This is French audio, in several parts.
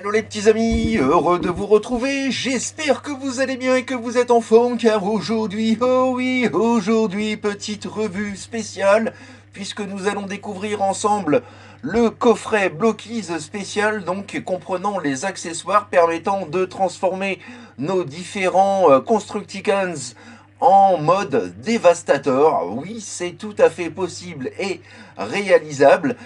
Hello les petits amis, heureux de vous retrouver, j'espère que vous allez bien et que vous êtes en forme car aujourd'hui, oh oui, aujourd'hui, petite revue spéciale puisque nous allons découvrir ensemble le coffret Blockies spécial, donc comprenant les accessoires permettant de transformer nos différents Constructicons en mode dévastateur. Oui, c'est tout à fait possible et réalisable.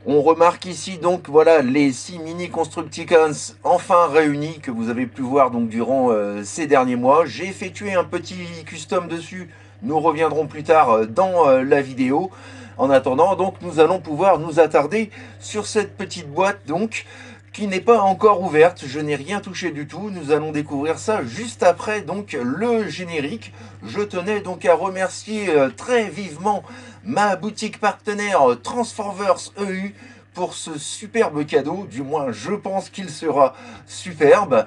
On remarque ici donc voilà les 6 mini Constructicons enfin réunis que vous avez pu voir donc durant ces derniers mois. J'ai effectué un petit custom dessus, nous reviendrons plus tard dans la vidéo. En attendant donc nous allons pouvoir nous attarder sur cette petite boîte donc qui n'est pas encore ouverte, je n'ai rien touché du tout, nous allons découvrir ça juste après donc le générique. Je tenais donc à remercier très vivement ma boutique partenaire Transformers EU pour ce superbe cadeau, du moins je pense qu'il sera superbe.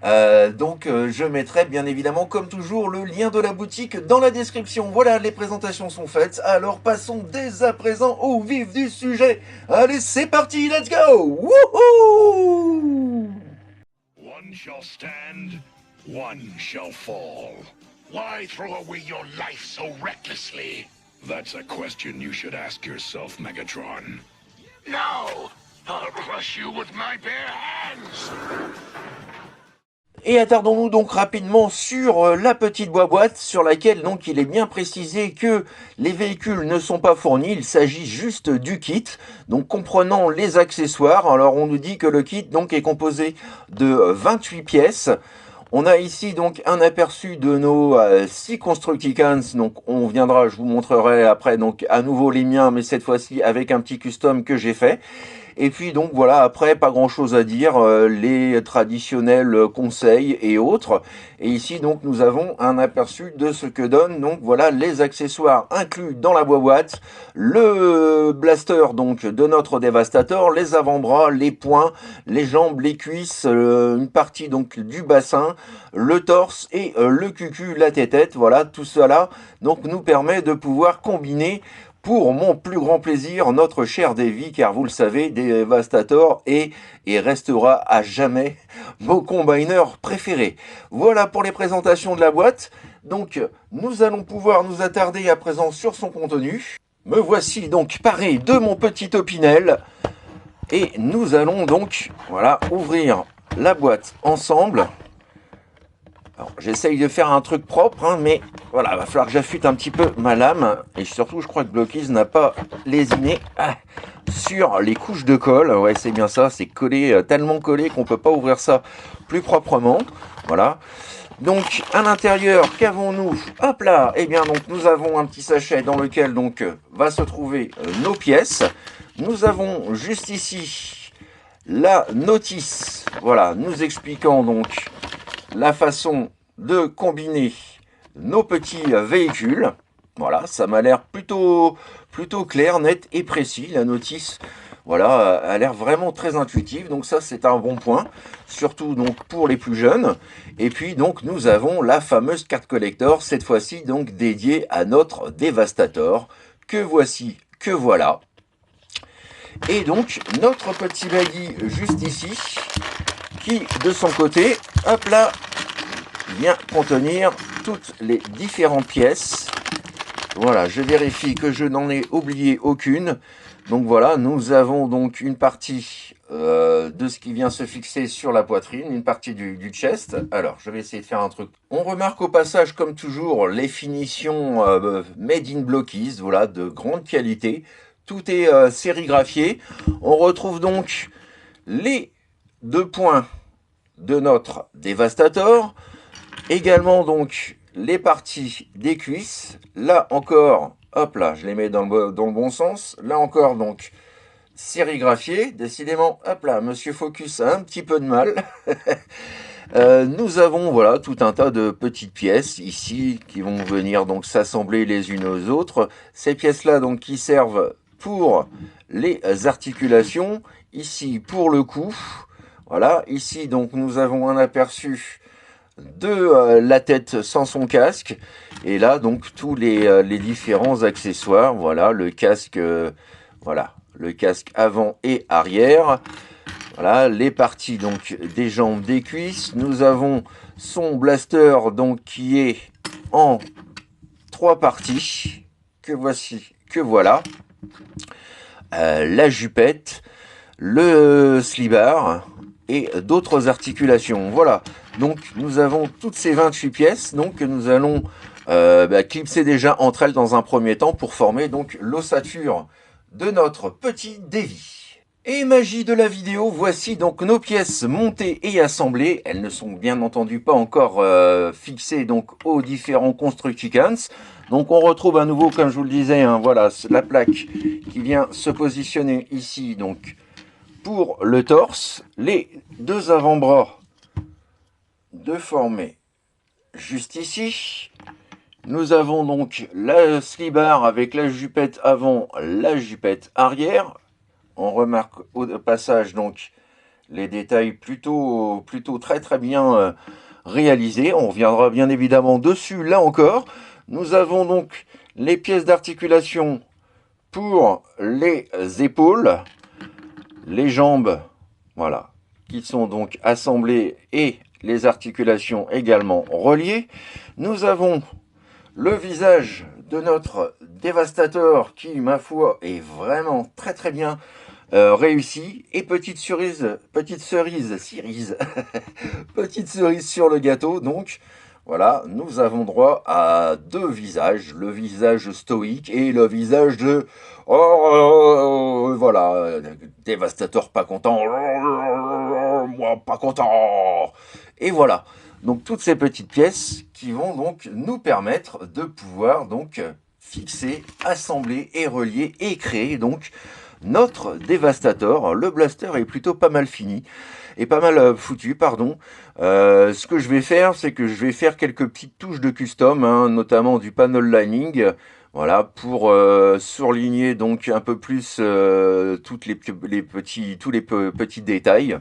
Je mettrai bien évidemment comme toujours le lien de la boutique dans la description. Voilà, les présentations sont faites, alors passons dès à présent au vif du sujet. Allez, c'est parti, let's go. Wouhou! One shall stand, one shall fall. Why throw away your life so recklessly? That's a question you should ask yourself, Megatron. No! I'll crush you with my bare hands! Et attardons-nous donc rapidement sur la petite boîte sur laquelle donc il est bien précisé que les véhicules ne sont pas fournis, il s'agit juste du kit, donc comprenant les accessoires. Alors on nous dit que le kit donc est composé de 28 pièces. On a ici donc un aperçu de nos 6 Constructicons, donc on viendra, je vous montrerai après donc à nouveau les miens, mais cette fois-ci avec un petit custom que j'ai fait. Et puis donc voilà, après pas grand chose à dire, les traditionnels conseils et autres. Et ici donc nous avons un aperçu de ce que donnent donc voilà les accessoires inclus dans la boîte, le blaster donc de notre Devastator, les avant-bras, les poings, les jambes, les cuisses, une partie donc du bassin, le torse et le cucu, la tête-tête. Voilà, tout cela donc nous permet de pouvoir combiner pour mon plus grand plaisir, notre cher Davy, car vous le savez, Devastator est et restera à jamais mon combiner préféré. Voilà pour les présentations de la boîte. Donc, nous allons pouvoir nous attarder à présent sur son contenu. Me voici donc paré de mon petit Opinel. Et nous allons donc, voilà, ouvrir la boîte ensemble. J'essaye de faire un truc propre, hein, mais voilà, va falloir que j'affûte un petit peu ma lame. Et surtout, je crois que Blockies n'a pas lésiné sur les couches de colle. Ouais, c'est bien ça, c'est collé, tellement collé qu'on peut pas ouvrir ça plus proprement. Voilà. Donc, à l'intérieur, qu'avons-nous? Hop là. Eh bien, donc, nous avons un petit sachet dans lequel donc va se trouver nos pièces. Nous avons juste ici la notice, voilà, nous expliquant donc la façon de combiner nos petits véhicules. Voilà, ça m'a l'air plutôt clair, net et précis. La notice, voilà, a l'air vraiment très intuitive. Donc ça, c'est un bon point, surtout donc pour les plus jeunes. Et puis donc nous avons la fameuse carte collector, cette fois-ci donc dédiée à notre Devastator, que voici, que voilà. Et donc notre petit baggy juste ici, qui de son côté, hop là, vient contenir toutes les différentes pièces. Voilà, je vérifie que je n'en ai oublié aucune. Donc voilà, nous avons donc une partie de ce qui vient se fixer sur la poitrine, une partie du chest. Alors, je vais essayer de faire un truc. On remarque au passage, comme toujours, les finitions made in Blockies, voilà, de grande qualité. Tout est sérigraphié. On retrouve donc les 2 points de notre Devastator. Également donc les parties des cuisses. Là encore, hop là, je les mets dans le bon sens. Là encore donc sérigraphié. Décidément, hop là, Monsieur Focus a un petit peu de mal. Nous avons voilà tout un tas de petites pièces ici qui vont venir donc s'assembler les unes aux autres. Ces pièces-là donc qui servent pour les articulations. Ici pour le cou. Voilà, ici donc nous avons un aperçu de la tête sans son casque, et là donc tous les différents accessoires. Voilà le casque, voilà le casque avant et arrière. Voilà, les parties donc des jambes, des cuisses. Nous avons son blaster donc qui est en 3 parties, que voici, que voilà. La jupette, le slibard et d'autres articulations. Voilà, donc nous avons toutes ces 28 pièces donc, que nous allons clipser déjà entre elles dans un premier temps pour former donc l'ossature de notre petit Davy. Et magie de la vidéo, voici donc nos pièces montées et assemblées. Elles ne sont bien entendu pas encore fixées donc aux différents Constructicans. Donc on retrouve à nouveau, comme je vous le disais, hein, voilà la plaque qui vient se positionner ici donc pour le torse, les deux avant-bras de former juste ici. Nous avons donc la slibard avec la jupette avant, la jupette arrière. On remarque au passage donc les détails plutôt très bien réalisés. On reviendra bien évidemment dessus là encore. Nous avons donc les pièces d'articulation pour les épaules, les jambes, voilà, qui sont donc assemblées et les articulations également reliées. Nous avons le visage de notre dévastateur qui, ma foi, est vraiment très bien réussi. Et petite cerise, petite cerise sur le gâteau. Donc, voilà, nous avons droit à deux visages, le visage stoïque et le visage de voilà, dévastateur pas content, moi pas content. Et voilà. Donc toutes ces petites pièces qui vont donc nous permettre de pouvoir donc fixer, assembler et relier et créer donc notre Devastator. Le blaster est plutôt pas mal fini et pas mal foutu, pardon. Ce que je vais faire, c'est que je vais faire quelques petites touches de custom, hein, notamment du panel lining, voilà, pour surligner donc un peu plus tous les petits détails.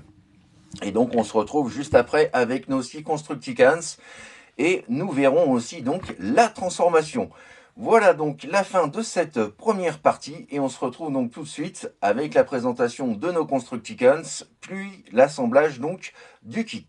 Et donc on se retrouve juste après avec nos 6 Constructicans et nous verrons aussi donc la transformation. Voilà donc la fin de cette première partie et on se retrouve donc tout de suite avec la présentation de nos Constructicans puis l'assemblage donc du kit.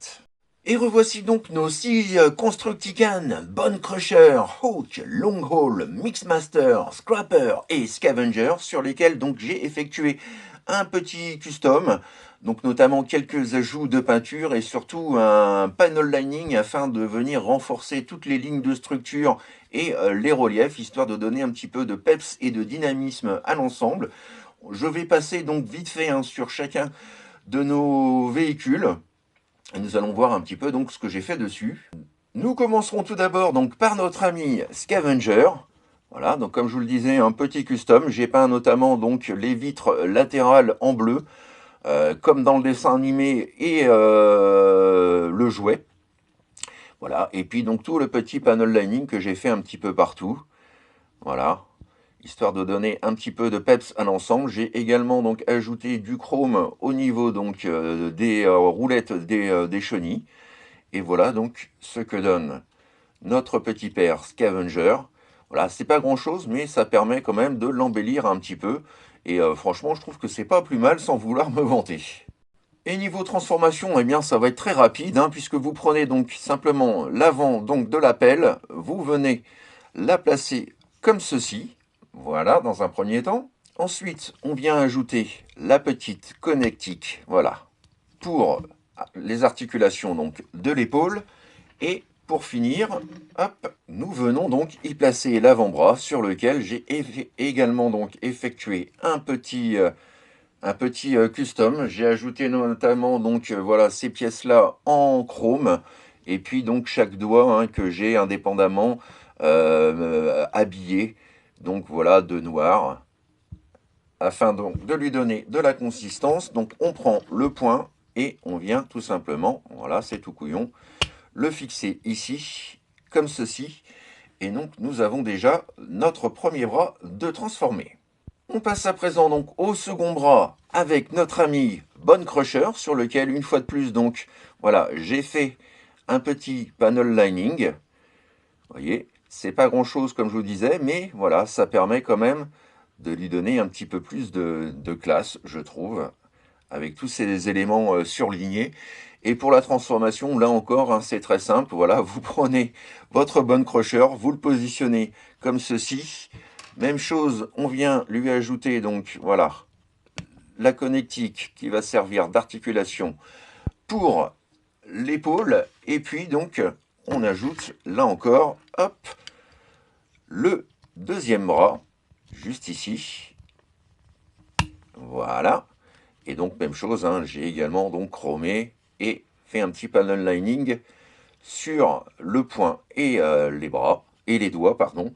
Et revoici donc nos 6 Constructicans, Bone Crusher, Hawk, Longhall, Mixmaster, Scrapper et Scavenger sur lesquels donc j'ai effectué un petit custom, donc notamment quelques ajouts de peinture et surtout un panel lining afin de venir renforcer toutes les lignes de structure et les reliefs, histoire de donner un petit peu de peps et de dynamisme à l'ensemble. Je vais passer donc vite fait hein, sur chacun de nos véhicules. Et nous allons voir un petit peu donc ce que j'ai fait dessus. Nous commencerons tout d'abord donc par notre ami Scavenger. Voilà, donc comme je vous le disais, un petit custom. J'ai peint notamment donc les vitres latérales en bleu, comme dans le dessin animé et le jouet. Voilà, et puis donc tout le petit panel lining que j'ai fait un petit peu partout. Voilà, histoire de donner un petit peu de peps à l'ensemble. J'ai également donc ajouté du chrome au niveau donc des roulettes des chenilles. Et voilà donc ce que donne notre petit père Scavenger. Voilà, c'est pas grand chose, mais ça permet quand même de l'embellir un petit peu. Et franchement, je trouve que c'est pas plus mal sans vouloir me vanter. Et niveau transformation, eh bien, ça va être très rapide, hein, puisque vous prenez donc simplement l'avant donc de la pelle, vous venez la placer comme ceci, voilà, dans un premier temps. Ensuite, on vient ajouter la petite connectique, voilà, pour les articulations donc de l'épaule. Et pour finir, hop, nous venons donc y placer l'avant-bras sur lequel j'ai également donc effectué un petit custom. J'ai ajouté notamment donc voilà ces pièces-là en chrome et puis donc chaque doigt hein, que j'ai indépendamment habillé donc voilà de noir afin donc de lui donner de la consistance. Donc on prend le point et on vient tout simplement, voilà c'est tout couillon, le fixer ici comme ceci et donc nous avons déjà notre premier bras de transformé. On passe à présent donc au second bras avec notre ami Bone Crusher sur lequel une fois de plus donc voilà j'ai fait un petit panel lining. Vous voyez, c'est pas grand chose comme je vous disais, mais voilà ça permet quand même de lui donner un petit peu plus de classe, je trouve, avec tous ces éléments surlignés. Et pour la transformation, là encore, hein, c'est très simple. Voilà, vous prenez votre bone crusher, vous le positionnez comme ceci. Même chose, on vient lui ajouter donc voilà la connectique qui va servir d'articulation pour l'épaule. Et puis donc on ajoute là encore, hop, le deuxième bras juste ici. Voilà. Et donc même chose, hein, j'ai également donc chromé et fait un petit panel lining sur le poing et les bras et les doigts, pardon.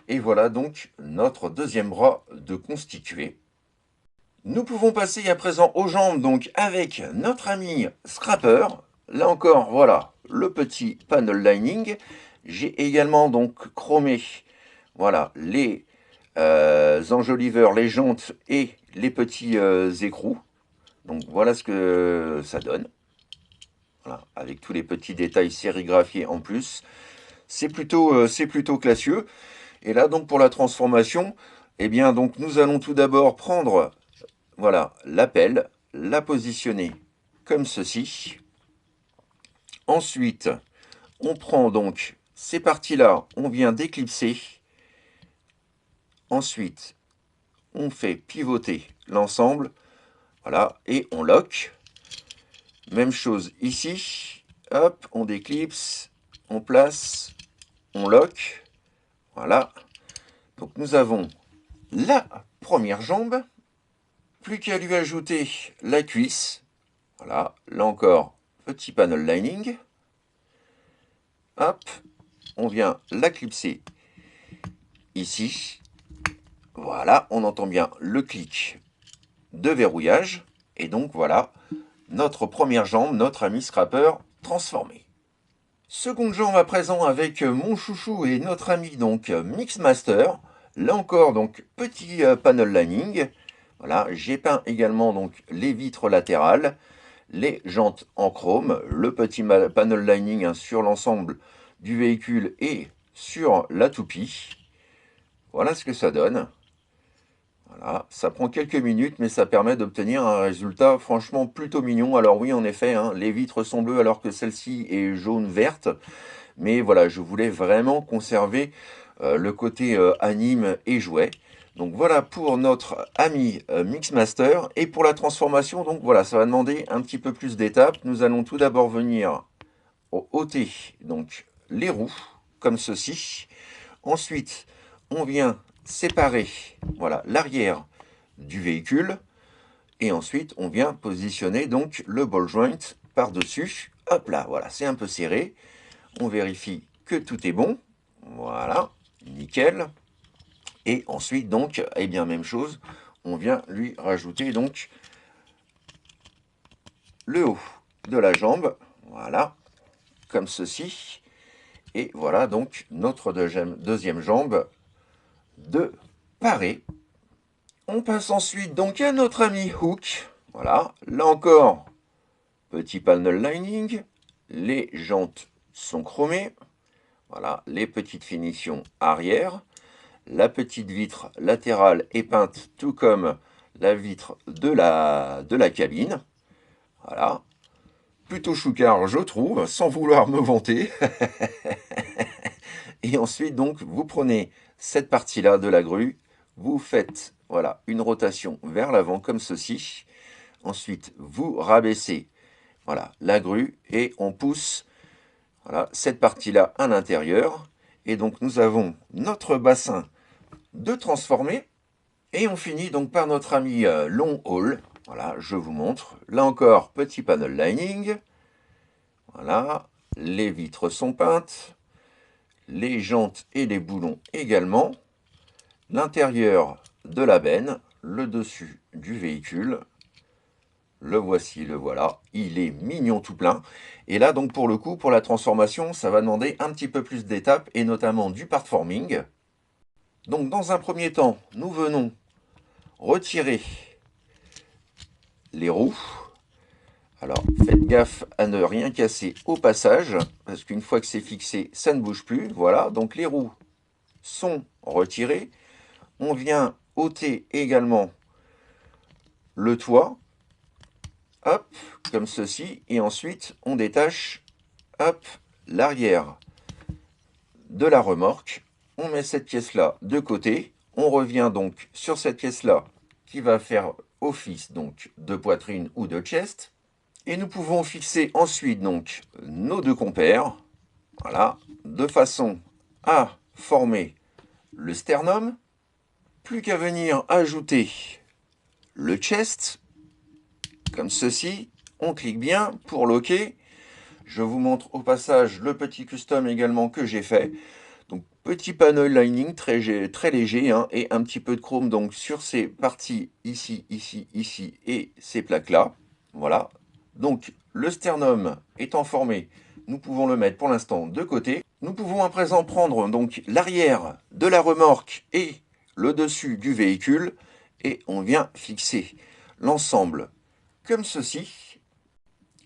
Et voilà donc notre deuxième bras de constitué. Nous pouvons passer à présent aux jambes donc avec notre ami Scrapper. Là encore, voilà le petit panel lining. J'ai également donc chromé voilà les enjoliveurs, les jantes et les petits écrous. Donc voilà ce que ça donne. Voilà, avec tous les petits détails sérigraphiés en plus. C'est plutôt classieux. Et là, donc, pour la transformation, eh bien, donc, nous allons tout d'abord prendre, voilà, la pelle, la positionner comme ceci. Ensuite, on prend donc ces parties-là, on vient d'éclipser. Ensuite, on fait pivoter l'ensemble, voilà, et on lock. Même chose ici. Hop, on déclipse, on place, on lock. Voilà. Donc nous avons la première jambe. Plus qu'à lui ajouter la cuisse. Voilà. Là encore, petit panel lining. Hop. On vient la clipser ici. Voilà. On entend bien le clic de verrouillage. Et donc voilà notre première jambe, notre ami Scrapper transformé. Seconde jambe à présent avec mon chouchou et notre ami donc Mixmaster. Là encore donc petit panel lining. Voilà, j'ai peint également donc les vitres latérales, les jantes en chrome, le petit panel lining hein, sur l'ensemble du véhicule et sur la toupie. Voilà ce que ça donne. Voilà, ça prend quelques minutes, mais ça permet d'obtenir un résultat franchement plutôt mignon. Alors oui, en effet, hein, les vitres sont bleues alors que celle-ci est jaune-verte. Mais voilà, je voulais vraiment conserver le côté anime et jouet. Donc voilà pour notre ami Mixmaster. Et pour la transformation, donc voilà, ça va demander un petit peu plus d'étapes. Nous allons tout d'abord venir ôter donc les roues, comme ceci. Ensuite, on vient séparer voilà, l'arrière du véhicule. Et ensuite, on vient positionner donc le ball joint par-dessus. Hop là, voilà, c'est un peu serré. On vérifie que tout est bon. Voilà, nickel. Et ensuite, donc, eh bien, même chose, on vient lui rajouter donc le haut de la jambe. Voilà, comme ceci. Et voilà donc notre deuxième jambe de paré. On passe ensuite donc à notre ami Hook. Voilà, là encore, petit panel lining. Les jantes sont chromées. Voilà, les petites finitions arrière. La petite vitre latérale est peinte tout comme la vitre de la cabine. Voilà. Plutôt choucard, je trouve, sans vouloir me vanter. Et ensuite, donc, vous prenez cette partie-là de la grue, vous faites voilà, une rotation vers l'avant comme ceci. Ensuite, vous rabaissez voilà, la grue et on pousse voilà, cette partie-là à l'intérieur. Et donc, nous avons notre bassin de transformer. Et on finit donc par notre ami long haul. Voilà, je vous montre. Là encore, petit panel lining. Voilà, les vitres sont peintes. Les jantes et les boulons également. L'intérieur de la benne, le dessus du véhicule. Le voici, le voilà. Il est mignon tout plein. Et là, donc pour le coup, pour la transformation, ça va demander un petit peu plus d'étapes et notamment du part-forming. Donc dans un premier temps, nous venons retirer les roues. Alors faites gaffe à ne rien casser au passage, parce qu'une fois que c'est fixé, ça ne bouge plus. Voilà, donc les roues sont retirées. On vient ôter également le toit, hop, comme ceci, et ensuite on détache, hop, l'arrière de la remorque. On met cette pièce-là de côté. On revient donc sur cette pièce-là qui va faire office donc de poitrine ou de chest. Et nous pouvons fixer ensuite donc nos deux compères, voilà, de façon à former le sternum. Plus qu'à venir ajouter le chest, comme ceci. On clique bien pour loquer. Je vous montre au passage le petit custom également que j'ai fait. Donc petit panel lining très léger hein, et un petit peu de chrome donc sur ces parties ici, ici, ici et ces plaques là. Voilà. Donc le sternum étant formé, nous pouvons le mettre pour l'instant de côté. Nous pouvons à présent prendre donc l'arrière de la remorque et le dessus du véhicule et on vient fixer l'ensemble comme ceci.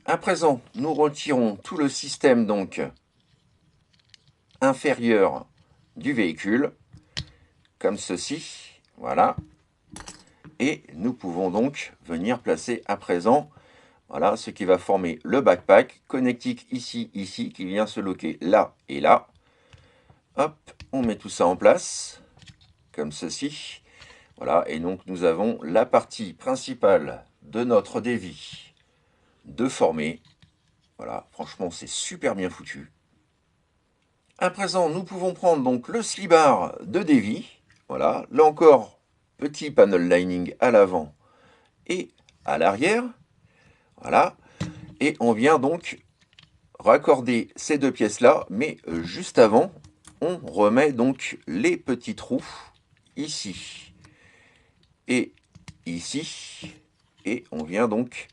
À présent, nous retirons tout le système donc inférieur du véhicule, comme ceci, voilà. Et nous pouvons donc venir placer à présent, voilà, ce qui va former le backpack, connectique ici, ici, qui vient se loquer là et là. Hop, on met tout ça en place, comme ceci. Voilà, et donc nous avons la partie principale de notre dévis de former. Voilà, franchement, c'est super bien foutu. À présent, nous pouvons prendre donc le slibard de dévis. Voilà, là encore, petit panel lining à l'avant et à l'arrière. Voilà, et on vient donc raccorder ces deux pièces-là, mais juste avant, on remet donc les petits trous ici et ici. Et on vient donc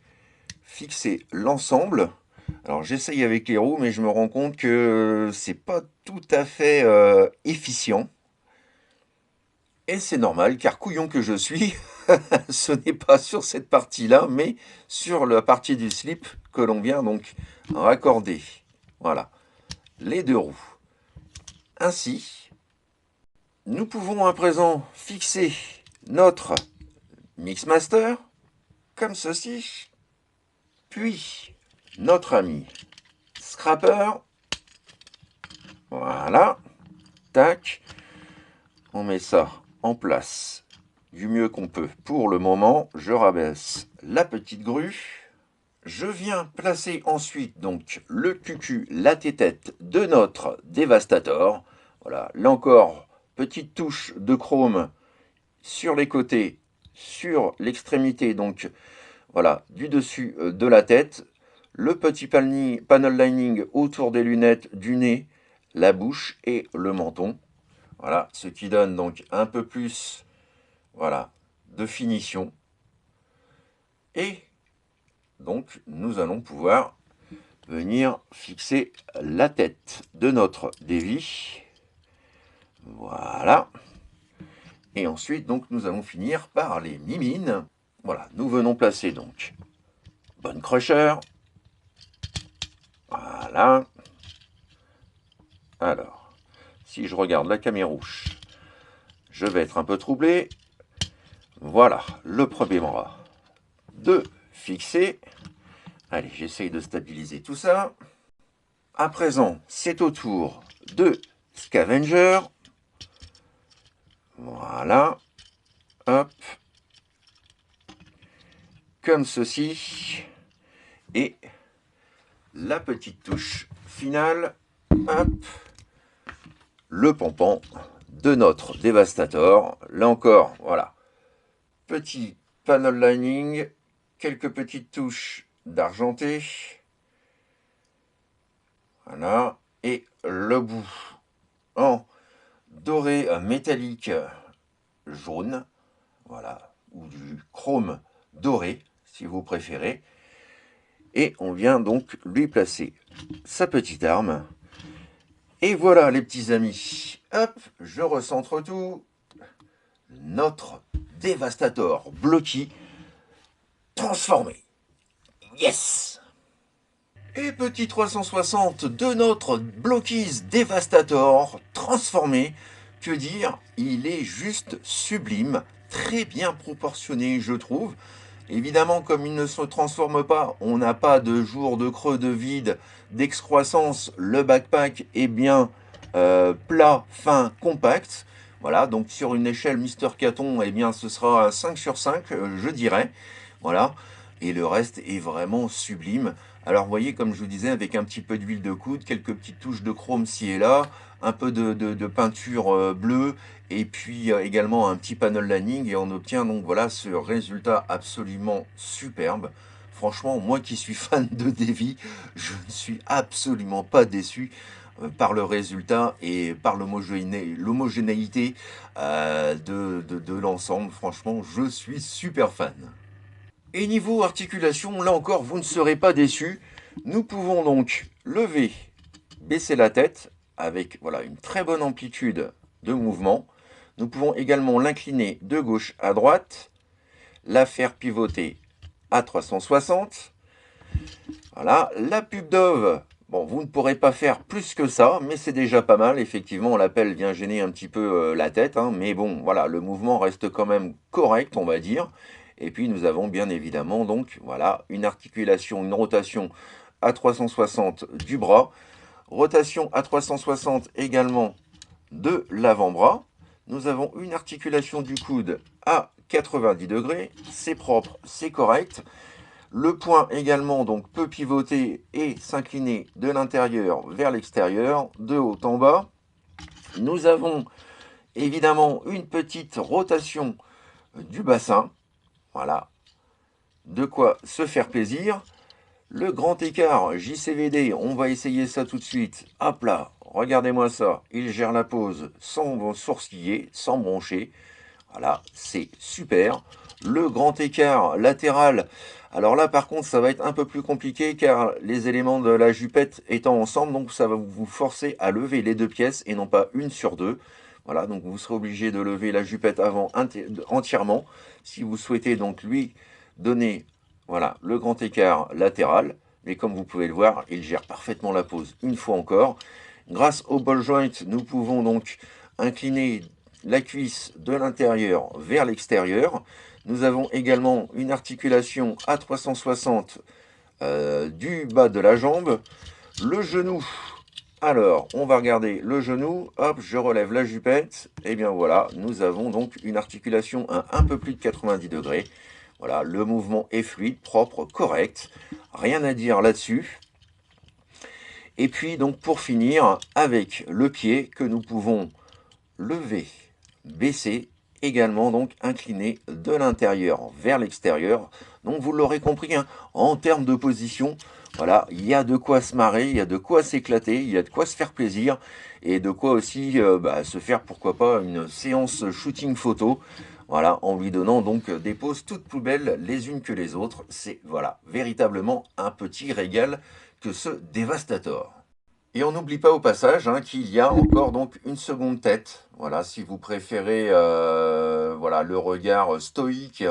fixer l'ensemble. Alors j'essaye avec les roues, mais je me rends compte que c'est pas tout à fait efficient. Et c'est normal, car couillon que je suis, ce n'est pas sur cette partie-là, mais sur la partie du slip que l'on vient donc raccorder. Voilà, les deux roues. Ainsi, nous pouvons à présent fixer notre Mixmaster, comme ceci, puis notre ami Scrapper. Voilà, tac, on met ça en place du mieux qu'on peut. Pour le moment, je rabaisse la petite grue. Je viens placer ensuite donc le cucu, la tête de notre Devastator. Voilà, là encore, petite touche de chrome sur les côtés, sur l'extrémité donc voilà, du dessus de la tête. Le petit panel lining autour des lunettes, du nez, la bouche et le menton. Voilà, ce qui donne donc un peu plus voilà, de finition. Et donc, nous allons pouvoir venir fixer la tête de notre dévis. Voilà. Et ensuite, donc, nous allons finir par les mimines. Voilà, nous venons placer donc Bone Crusher. Voilà. Alors, si je regarde la camérouche, je vais être un peu troublé. Voilà, le premier bras de fixer. Allez, j'essaye de stabiliser tout ça. À présent, c'est au tour de Scavenger. Voilà. Hop. Comme ceci. Et la petite touche finale. Hop. Le pompon de notre Devastator. Là encore, voilà. Petit panel lining. Quelques petites touches d'argenté. Voilà. Et le bout en doré métallique jaune. Voilà. Ou du chrome doré, si vous préférez. Et on vient donc lui placer sa petite arme. Et voilà, les petits amis. Hop, je recentre tout. Notre Devastator Blocky transformé. Yes! Et petit 360 de notre Blockies Devastator transformé. Que dire, il est juste sublime, très bien proportionné je trouve. Évidemment, comme il ne se transforme pas, on n'a pas de jour de creux, de vide, d'excroissance. Le backpack est bien plat, fin, compact. Voilà, donc sur une échelle Mister Caton, eh bien, ce sera un 5 sur 5, je dirais. Voilà, et le reste est vraiment sublime. Alors, vous voyez, comme je vous disais, avec un petit peu d'huile de coude, quelques petites touches de chrome ci et là, un peu de peinture bleue, et puis également un petit panel lining, et on obtient donc voilà ce résultat absolument superbe. Franchement, moi qui suis fan de Devi, je ne suis absolument pas déçu par le résultat et par l'homogénéité de l'ensemble. Franchement, je suis super fan. Et niveau articulation, là encore, vous ne serez pas déçus. Nous pouvons donc lever, baisser la tête avec voilà, une très bonne amplitude de mouvement. Nous pouvons également l'incliner de gauche à droite, la faire pivoter à 360. Voilà, la pub Dove, bon, vous ne pourrez pas faire plus que ça, mais c'est déjà pas mal. Effectivement, l'appel vient gêner un petit peu la tête, hein, mais bon, voilà, le mouvement reste quand même correct, on va dire. Et puis nous avons bien évidemment donc voilà une articulation, une rotation à 360 du bras, rotation à 360 également de l'avant-bras. Nous avons une articulation du coude à 90 degrés, c'est propre, c'est correct. Le poing également donc peut pivoter et s'incliner de l'intérieur vers l'extérieur, de haut en bas. Nous avons évidemment une petite rotation du bassin. Voilà, de quoi se faire plaisir. Le grand écart JCVD, on va essayer ça tout de suite. Hop là, regardez-moi ça. Il gère la pose sans sourciller, sans broncher. Voilà, c'est super. Le grand écart latéral, alors là par contre ça va être un peu plus compliqué car les éléments de la jupette étant ensemble, donc ça va vous forcer à lever les deux pièces et non pas une sur deux. Voilà, donc vous serez obligé de lever la jupette avant entièrement si vous souhaitez donc lui donner voilà, le grand écart latéral. Mais comme vous pouvez le voir, il gère parfaitement la pose une fois encore. Grâce au ball joint, nous pouvons donc incliner la cuisse de l'intérieur vers l'extérieur. Nous avons également une articulation à 360 du bas de la jambe. Le genou, alors on va regarder le genou, hop, je relève la jupette, et bien voilà, nous avons donc une articulation à un peu plus de 90 degrés. Voilà, le mouvement est fluide, propre, correct, rien à dire là-dessus. Et puis donc pour finir, avec le pied que nous pouvons lever, baisser, également donc incliner de l'intérieur vers l'extérieur. Donc vous l'aurez compris, hein, en termes de position, voilà, il y a de quoi se marrer, il y a de quoi s'éclater, il y a de quoi se faire plaisir et de quoi aussi se faire pourquoi pas une séance shooting photo. Voilà, en lui donnant donc des poses toutes plus belles les unes que les autres. C'est voilà, véritablement un petit régal que ce Devastator. Et on n'oublie pas au passage hein, qu'il y a encore donc une seconde tête. Voilà, si vous préférez voilà, le regard stoïque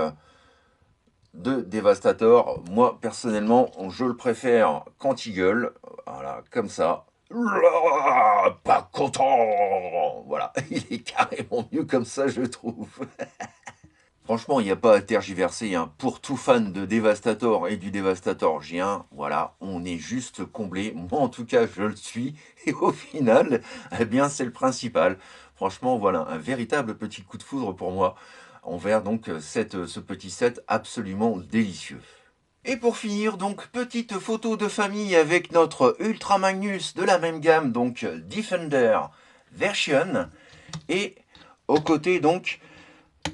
de Devastator. Moi, personnellement, je le préfère quand il gueule. Voilà, comme ça. Pas content. Voilà, il est carrément mieux comme ça, je trouve. Franchement, il n'y a pas à tergiverser, hein. Pour tout fan de Devastator et du Devastator G1, voilà, on est juste comblé. Moi, en tout cas, je le suis. Et au final, eh bien, c'est le principal. Franchement, voilà, un véritable petit coup de foudre pour moi envers donc ce petit set absolument délicieux. Et pour finir, donc, petite photo de famille avec notre Ultra Magnus de la même gamme, donc Defender Version. Et aux côtés, donc,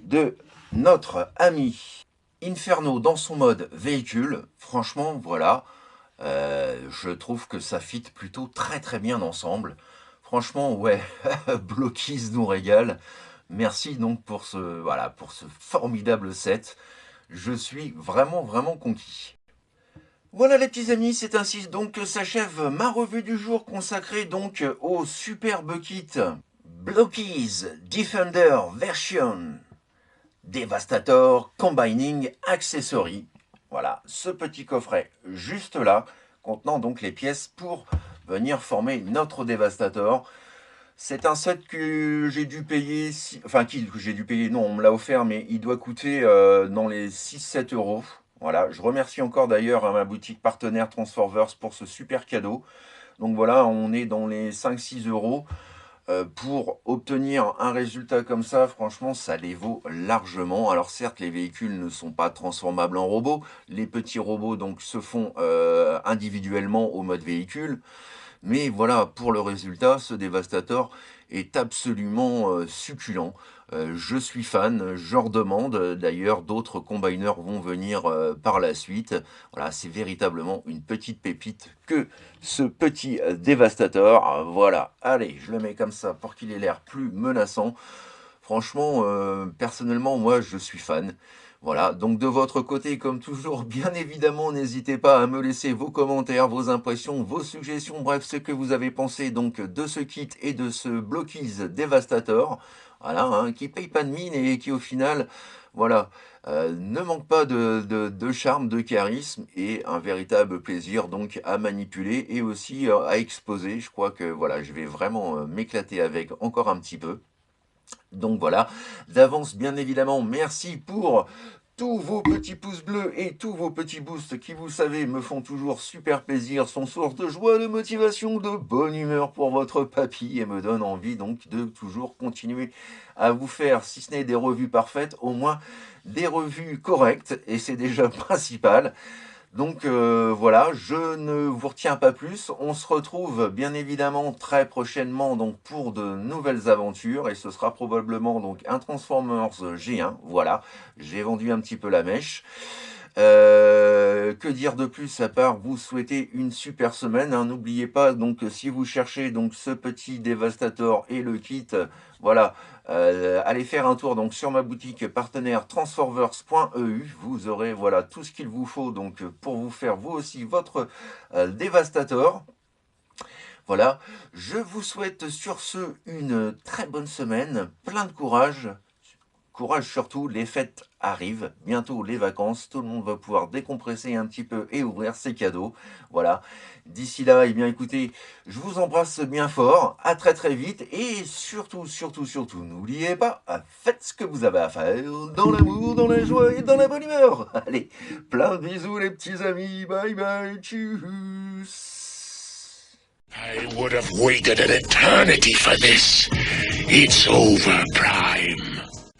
de notre ami Inferno dans son mode véhicule. Franchement, voilà, je trouve que ça fit plutôt très bien ensemble. Franchement, ouais, Blockies nous régale. Merci donc pour voilà, pour ce formidable set. Je suis vraiment conquis. Voilà les petits amis, c'est ainsi donc que s'achève ma revue du jour consacrée donc au superbe kit Blockies Defender Version Devastator Combining Accessory. Voilà, ce petit coffret juste là, contenant donc les pièces pour venir former notre Devastator. C'est un set que j'ai dû payer, enfin que j'ai dû payer, non, on me l'a offert, mais il doit coûter dans les 6-7 euros. Voilà, je remercie encore d'ailleurs ma boutique partenaire Transforvers pour ce super cadeau. Donc voilà, on est dans les 5-6 euros. Pour obtenir un résultat comme ça, franchement, ça les vaut largement. Alors certes, les véhicules ne sont pas transformables en robots. Les petits robots donc se font individuellement au mode véhicule. Mais voilà, pour le résultat, ce Devastator est absolument succulent. Je suis fan, je redemande. D'ailleurs, d'autres combiners vont venir par la suite. Voilà, c'est véritablement une petite pépite que ce petit Devastator. Voilà, allez, je le mets comme ça pour qu'il ait l'air plus menaçant. Franchement, personnellement, moi, je suis fan. Voilà, donc de votre côté, comme toujours, bien évidemment, n'hésitez pas à me laisser vos commentaires, vos impressions, vos suggestions, bref, ce que vous avez pensé donc de ce kit et de ce Blockies Devastator, voilà, hein, qui paye pas de mine et qui au final, voilà, ne manque pas de charme, de charisme et un véritable plaisir donc à manipuler et aussi à exposer. Je crois que voilà, je vais vraiment m'éclater avec encore un petit peu. Donc voilà, d'avance bien évidemment, merci pour tous vos petits pouces bleus et tous vos petits boosts qui, vous savez, me font toujours super plaisir, sont source de joie, de motivation, de bonne humeur pour votre papy et me donnent envie donc de toujours continuer à vous faire, si ce n'est des revues parfaites, au moins des revues correctes et c'est déjà le principal. Donc voilà, je ne vous retiens pas plus. On se retrouve bien évidemment très prochainement donc pour de nouvelles aventures et ce sera probablement donc un Transformers G1. Voilà, j'ai vendu un petit peu la mèche. Que dire de plus à part vous souhaiter une super semaine, hein. N'oubliez pas donc si vous cherchez donc ce petit Devastator et le kit, voilà, allez faire un tour donc sur ma boutique partenaire transforvers.eu. Vous aurez voilà tout ce qu'il vous faut donc pour vous faire vous aussi votre Devastator. Voilà, je vous souhaite sur ce une très bonne semaine, plein de courage. Courage surtout, les fêtes arrivent, bientôt les vacances, tout le monde va pouvoir décompresser un petit peu et ouvrir ses cadeaux. Voilà. D'ici là, eh bien écoutez, je vous embrasse bien fort, à très très vite et surtout, surtout, surtout, n'oubliez pas, faites ce que vous avez à faire, dans l'amour, dans la joie et dans la bonne humeur. Allez, plein de bisous les petits amis, bye bye, tchuss. I would have waited an eternity for this. It's over, Prime.